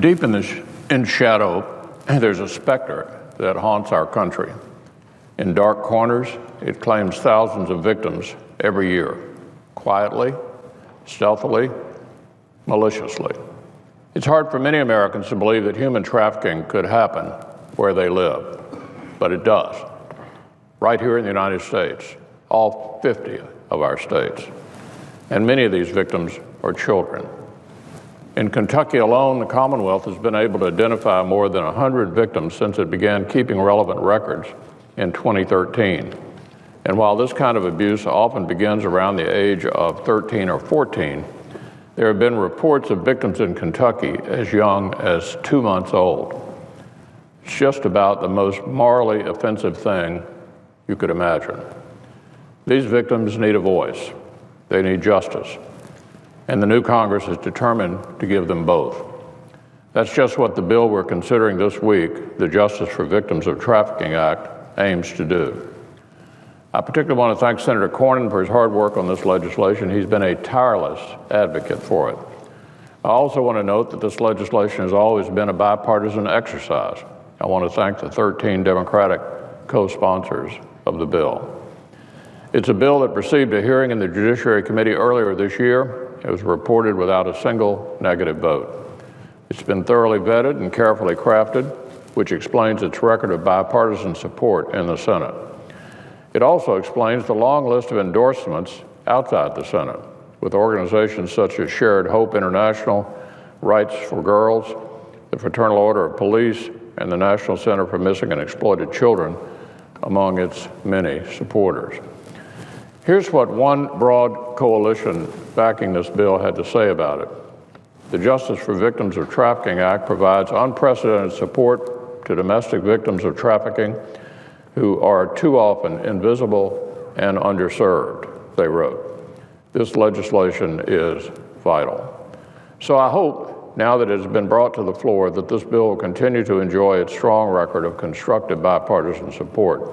Deep in shadow, there's a specter that haunts our country. In dark corners, it claims thousands of victims every year, quietly, stealthily, maliciously. It's hard for many Americans to believe that human trafficking could happen where they live, but it does. Right here in the United States, all 50 of our states. And many of these victims are children. In Kentucky alone, the Commonwealth has been able to identify more than 100 victims since it began keeping relevant records in 2013. And while this kind of abuse often begins around the age of 13 or 14, there have been reports of victims in Kentucky as young as 2 months old. It's just about the most morally offensive thing you could imagine. These victims need a voice. They need justice. And the new Congress is determined to give them both. That's just what the bill we're considering this week, the Justice for Victims of Trafficking Act, aims to do. I particularly want to thank Senator Cornyn for his hard work on this legislation. He's been a tireless advocate for it. I also want to note that this legislation has always been a bipartisan exercise. I want to thank the 13 Democratic co-sponsors of the bill. It's a bill that received a hearing in the Judiciary Committee earlier this year. It was reported without a single negative vote. It's been thoroughly vetted and carefully crafted, which explains its record of bipartisan support in the Senate. It also explains the long list of endorsements outside the Senate, with organizations such as Shared Hope International, Rights for Girls, the Fraternal Order of Police, and the National Center for Missing and Exploited Children, among its many supporters. Here's what one broad coalition backing this bill had to say about it. The Justice for Victims of Trafficking Act provides unprecedented support to domestic victims of trafficking who are too often invisible and underserved, they wrote. This legislation is vital. So I hope, now that it has been brought to the floor, that this bill will continue to enjoy its strong record of constructive bipartisan support.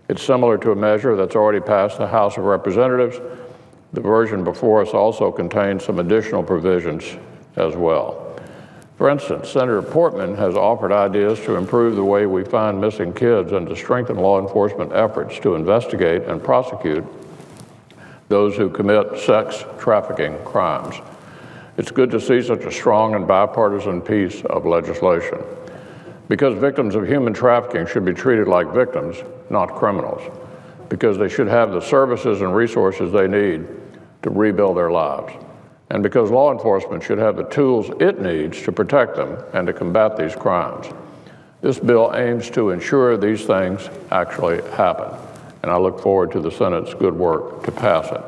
It's similar to a measure that's already passed the House of Representatives. The version before us also contains some additional provisions as well. For instance, Senator Portman has offered ideas to improve the way we find missing kids and to strengthen law enforcement efforts to investigate and prosecute those who commit sex trafficking crimes. It's good to see such a strong and bipartisan piece of legislation, because victims of human trafficking should be treated like victims, not criminals, because they should have the services and resources they need to rebuild their lives, and because law enforcement should have the tools it needs to protect them and to combat these crimes. This bill aims to ensure these things actually happen, and I look forward to the Senate's good work to pass it.